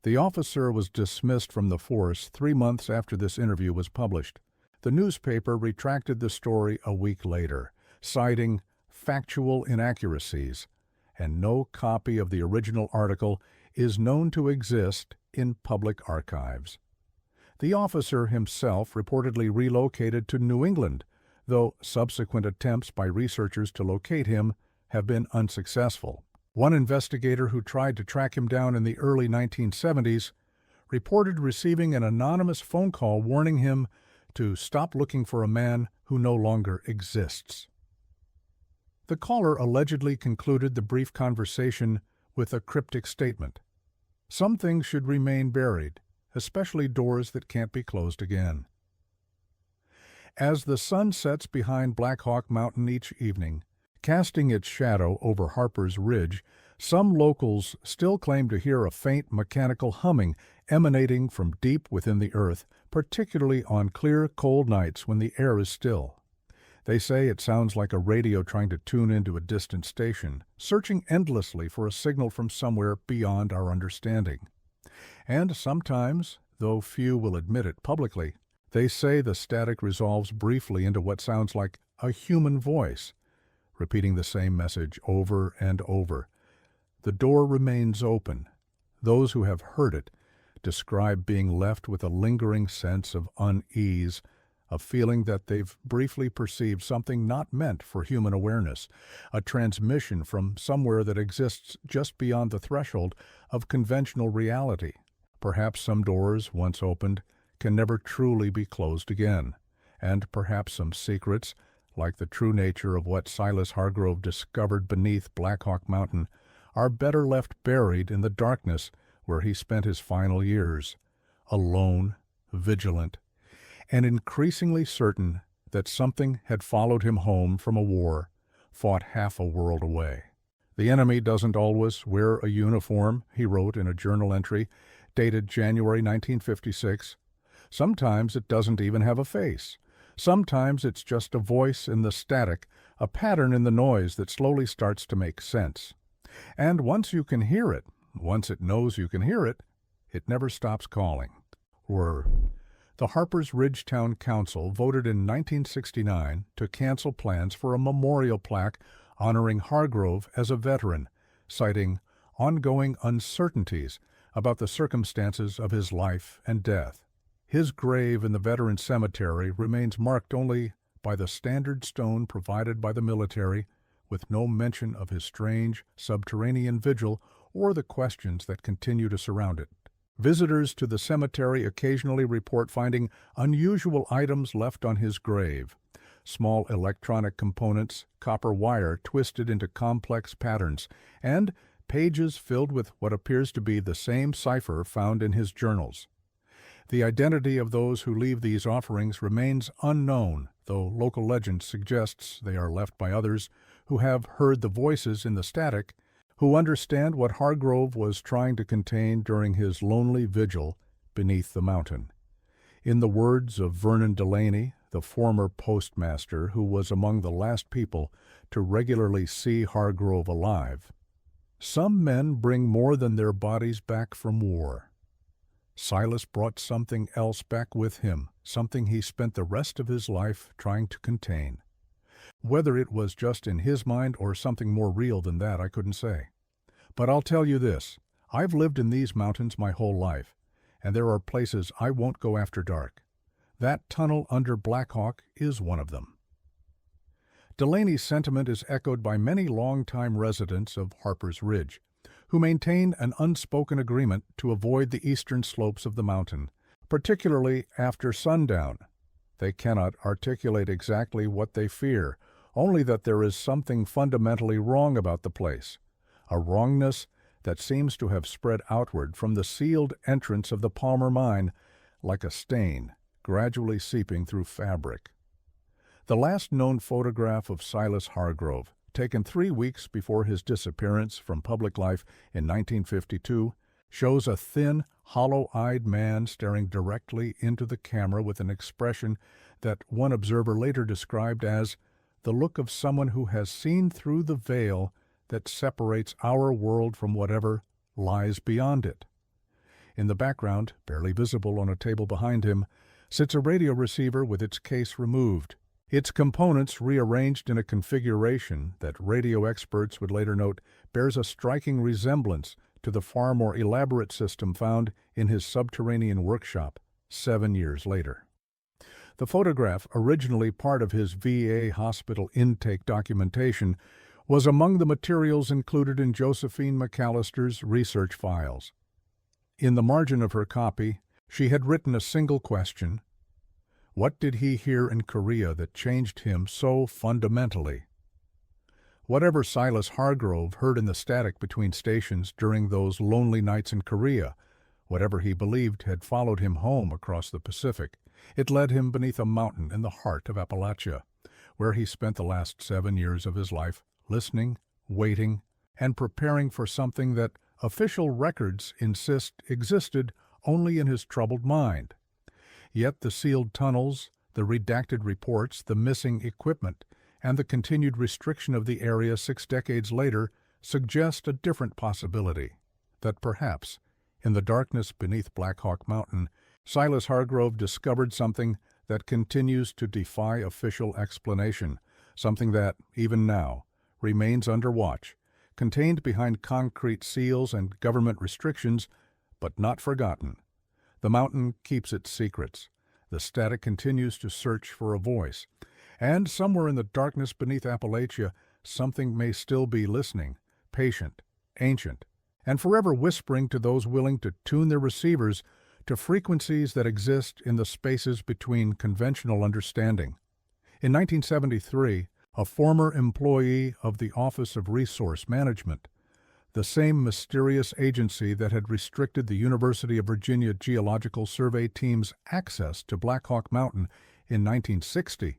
The officer was dismissed from the force 3 months after this interview was published. The newspaper retracted the story a week later, citing factual inaccuracies, and no copy of the original article is known to exist in public archives. The officer himself reportedly relocated to New England, though subsequent attempts by researchers to locate him have been unsuccessful. One investigator who tried to track him down in the early 1970s reported receiving an anonymous phone call warning him to stop looking for a man who no longer exists. The caller allegedly concluded the brief conversation with a cryptic statement. Some things should remain buried, especially doors that can't be closed again. As the sun sets behind Black Hawk Mountain each evening, casting its shadow over Harper's Ridge, some locals still claim to hear a faint mechanical humming emanating from deep within the earth, particularly on clear, cold nights when the air is still. They say it sounds like a radio trying to tune into a distant station, searching endlessly for a signal from somewhere beyond our understanding. And sometimes, though few will admit it publicly, they say the static resolves briefly into what sounds like a human voice, repeating the same message over and over. The door remains open. Those who have heard it describe being left with a lingering sense of unease, a feeling that they've briefly perceived something not meant for human awareness, a transmission from somewhere that exists just beyond the threshold of conventional reality. Perhaps some doors, once opened, can never truly be closed again, and perhaps some secrets, like the true nature of what Silas Hargrove discovered beneath Black Hawk Mountain, are better left buried in the darkness where he spent his final years, alone, vigilant, and increasingly certain that something had followed him home from a war fought half a world away. The enemy doesn't always wear a uniform, he wrote in a journal entry dated January 1956. Sometimes it doesn't even have a face. Sometimes it's just a voice in the static, a pattern in the noise that slowly starts to make sense. And once you can hear it, once it knows you can hear it, it never stops calling. The Harper's Ridge Town Council voted in 1969 to cancel plans for a memorial plaque honoring Hargrove as a veteran, citing ongoing uncertainties about the circumstances of his life and death. His grave in the Veterans Cemetery remains marked only by the standard stone provided by the military, with no mention of his strange subterranean vigil or the questions that continue to surround it. Visitors to the cemetery occasionally report finding unusual items left on his grave. Small electronic components, copper wire twisted into complex patterns, and pages filled with what appears to be the same cipher found in his journals. The identity of those who leave these offerings remains unknown, though local legend suggests they are left by others who have heard the voices in the static, who understand what Hargrove was trying to contain during his lonely vigil beneath the mountain. In the words of Vernon Delaney, the former postmaster who was among the last people to regularly see Hargrove alive, "Some men bring more than their bodies back from war. Silas brought something else back with him, something he spent the rest of his life trying to contain. Whether it was just in his mind or something more real than that, I couldn't say. But I'll tell you this, I've lived in these mountains my whole life, and there are places I won't go after dark. That tunnel under Black Hawk is one of them." Delaney's sentiment is echoed by many longtime residents of Harper's Ridge, who maintain an unspoken agreement to avoid the eastern slopes of the mountain, particularly after sundown. They cannot articulate exactly what they fear, only that there is something fundamentally wrong about the place, a wrongness that seems to have spread outward from the sealed entrance of the Palmer mine like a stain, gradually seeping through fabric. The last known photograph of Silas Hargrove, taken 3 weeks before his disappearance from public life in 1952, shows a thin, hollow-eyed man staring directly into the camera with an expression that one observer later described as the look of someone who has seen through the veil that separates our world from whatever lies beyond it. In the background, barely visible on a table behind him, sits a radio receiver with its case removed, its components rearranged in a configuration that radio experts would later note bears a striking resemblance to the far more elaborate system found in his subterranean workshop 7 years later. The photograph, originally part of his VA hospital intake documentation, was among the materials included in Josephine McAllister's research files. In the margin of her copy, she had written a single question: what did he hear in Korea that changed him so fundamentally? Whatever Silas Hargrove heard in the static between stations during those lonely nights in Korea, whatever he believed had followed him home across the Pacific, it led him beneath a mountain in the heart of Appalachia, where he spent the last 7 years of his life listening, waiting, and preparing for something that official records insist existed only in his troubled mind. Yet the sealed tunnels, the redacted reports, the missing equipment, and the continued restriction of the area 6 decades later suggest a different possibility, that perhaps, in the darkness beneath Black Hawk Mountain, Silas Hargrove discovered something that continues to defy official explanation, something that, even now, remains under watch, contained behind concrete seals and government restrictions, but not forgotten. The mountain keeps its secrets. The static continues to search for a voice. And somewhere in the darkness beneath Appalachia, something may still be listening, patient, ancient, and forever whispering to those willing to tune their receivers to frequencies that exist in the spaces between conventional understanding. In 1973, a former employee of the Office of Resource Management, the same mysterious agency that had restricted the University of Virginia Geological Survey team's access to Black Hawk Mountain in 1960,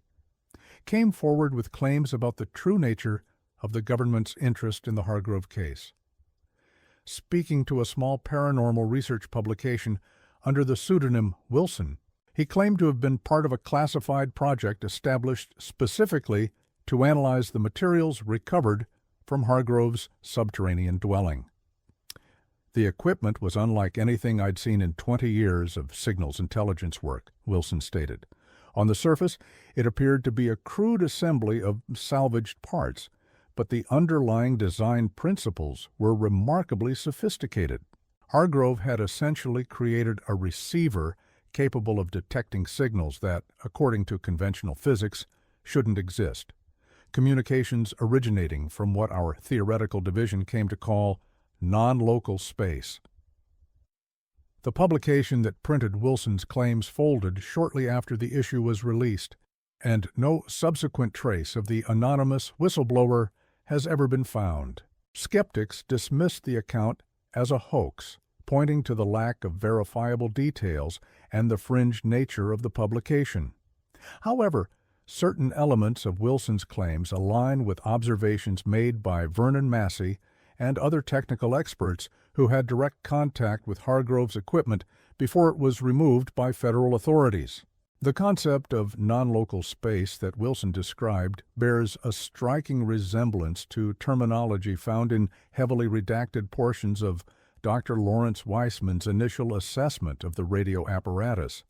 came forward with claims about the true nature of the government's interest in the Hargrove case. Speaking to a small paranormal research publication under the pseudonym Wilson, he claimed to have been part of a classified project established specifically to analyze the materials recovered from Hargrove's subterranean dwelling. The equipment was unlike anything I'd seen in 20 years of signals intelligence work, Wilson stated. On the surface, it appeared to be a crude assembly of salvaged parts, but the underlying design principles were remarkably sophisticated. Hargrove had essentially created a receiver capable of detecting signals that, according to conventional physics, shouldn't exist. Communications originating from what our theoretical division came to call non-local space. The publication that printed Wilson's claims folded shortly after the issue was released, and no subsequent trace of the anonymous whistleblower has ever been found. Skeptics dismissed the account as a hoax, pointing to the lack of verifiable details and the fringe nature of the publication. However, certain elements of Wilson's claims align with observations made by Vernon Massey and other technical experts who had direct contact with Hargrove's equipment before it was removed by federal authorities. The concept of non-local space that Wilson described bears a striking resemblance to terminology found in heavily redacted portions of Dr. Lawrence Weissman's initial assessment of the radio apparatus,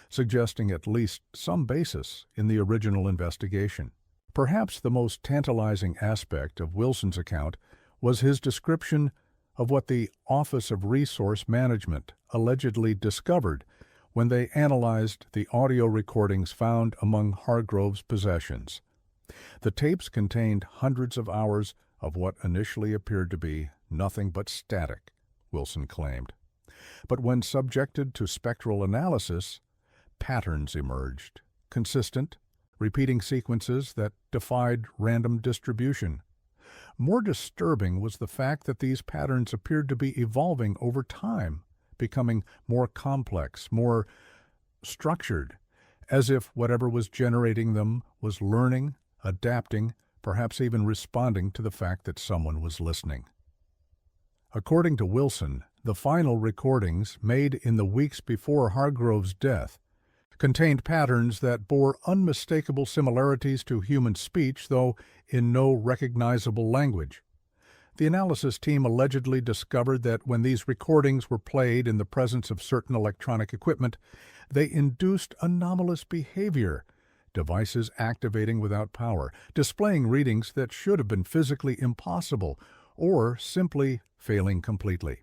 suggesting at least some basis in the original investigation. Perhaps the most tantalizing aspect of Wilson's account was his description of what the Office of Resource Management allegedly discovered when they analyzed the audio recordings found among Hargrove's possessions. The tapes contained hundreds of hours of what initially appeared to be nothing but static, Wilson claimed. But when subjected to spectral analysis, patterns emerged, consistent, repeating sequences that defied random distribution. More disturbing was the fact that these patterns appeared to be evolving over time, becoming more complex, more structured, as if whatever was generating them was learning, adapting, perhaps even responding to the fact that someone was listening. According to Wilson, the final recordings, made in the weeks before Hargrove's death, contained patterns that bore unmistakable similarities to human speech, though in no recognizable language. The analysis team allegedly discovered that when these recordings were played in the presence of certain electronic equipment, they induced anomalous behavior, devices activating without power, displaying readings that should have been physically impossible, or simply failing completely.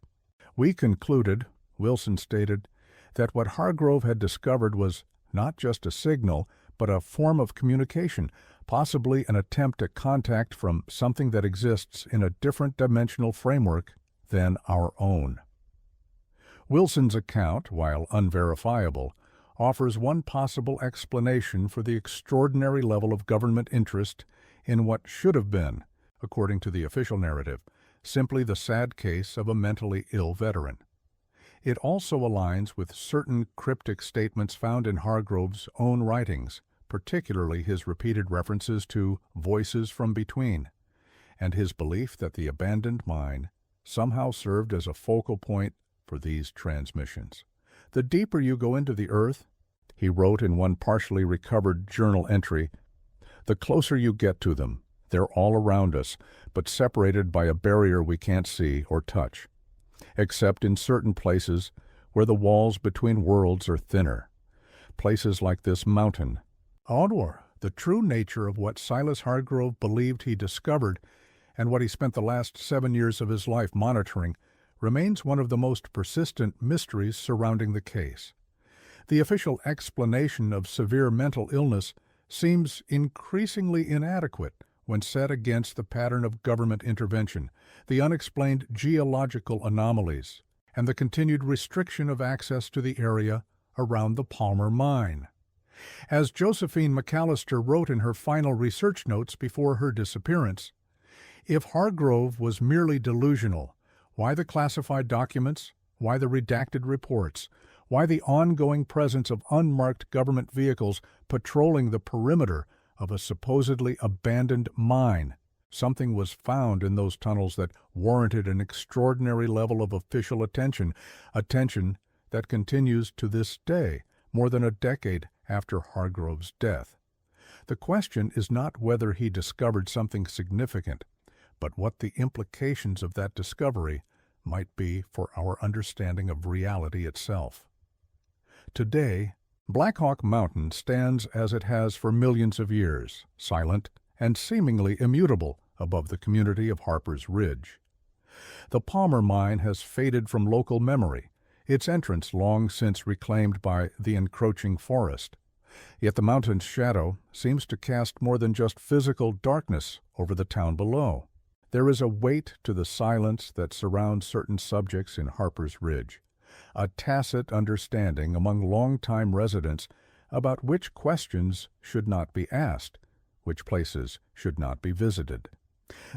We concluded, Wilson stated, that what Hargrove had discovered was not just a signal, but a form of communication, possibly an attempt at contact from something that exists in a different dimensional framework than our own. Wilson's account, while unverifiable, offers one possible explanation for the extraordinary level of government interest in what should have been, according to the official narrative, simply the sad case of a mentally ill veteran. It also aligns with certain cryptic statements found in Hargrove's own writings, particularly his repeated references to voices from between, and his belief that the abandoned mine somehow served as a focal point for these transmissions. The deeper you go into the earth, he wrote in one partially recovered journal entry, the closer you get to them. They're all around us, but separated by a barrier we can't see or touch, except in certain places where the walls between worlds are thinner. Places like this mountain. Or the true nature of what Silas Hargrove believed he discovered and what he spent the last 7 years of his life monitoring remains one of the most persistent mysteries surrounding the case. The official explanation of severe mental illness seems increasingly inadequate when set against the pattern of government intervention, the unexplained geological anomalies, and the continued restriction of access to the area around the Palmer mine. As Josephine McAllister wrote in her final research notes before her disappearance, if Hargrove was merely delusional, why the classified documents? Why the redacted reports? Why the ongoing presence of unmarked government vehicles patrolling the perimeter of a supposedly abandoned mine? Something was found in those tunnels that warranted an extraordinary level of official attention that continues to this day, more than a decade after Hargrove's death. The question is not whether he discovered something significant, but what the implications of that discovery might be for our understanding of reality itself. Today, Black Hawk Mountain stands as it has for millions of years, silent and seemingly immutable above the community of Harper's Ridge. The Palmer mine has faded from local memory, its entrance long since reclaimed by the encroaching forest. Yet the mountain's shadow seems to cast more than just physical darkness over the town below. There is a weight to the silence that surrounds certain subjects in Harper's Ridge, a tacit understanding among longtime residents about which questions should not be asked, which places should not be visited.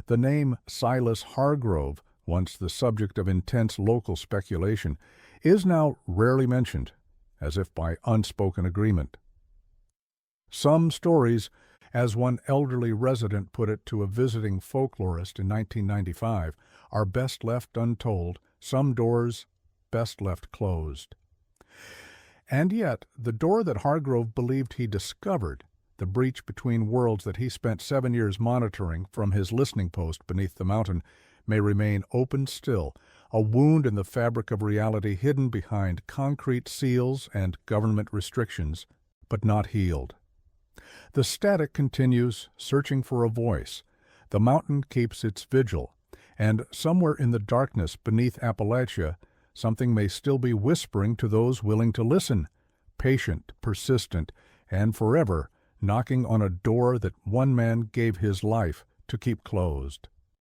The name Silas Hargrove, once the subject of intense local speculation, is now rarely mentioned, as if by unspoken agreement. Some stories, as one elderly resident put it to a visiting folklorist in 1995, are best left untold, some doors best left closed. And yet, the door that Hargrove believed he discovered, the breach between worlds that he spent 7 years monitoring from his listening post beneath the mountain, may remain open still, a wound in the fabric of reality hidden behind concrete seals and government restrictions, but not healed. The static continues, searching for a voice. The mountain keeps its vigil, and somewhere in the darkness beneath Appalachia, something may still be whispering to those willing to listen, patient, persistent, and forever knocking on a door that one man gave his life to keep closed.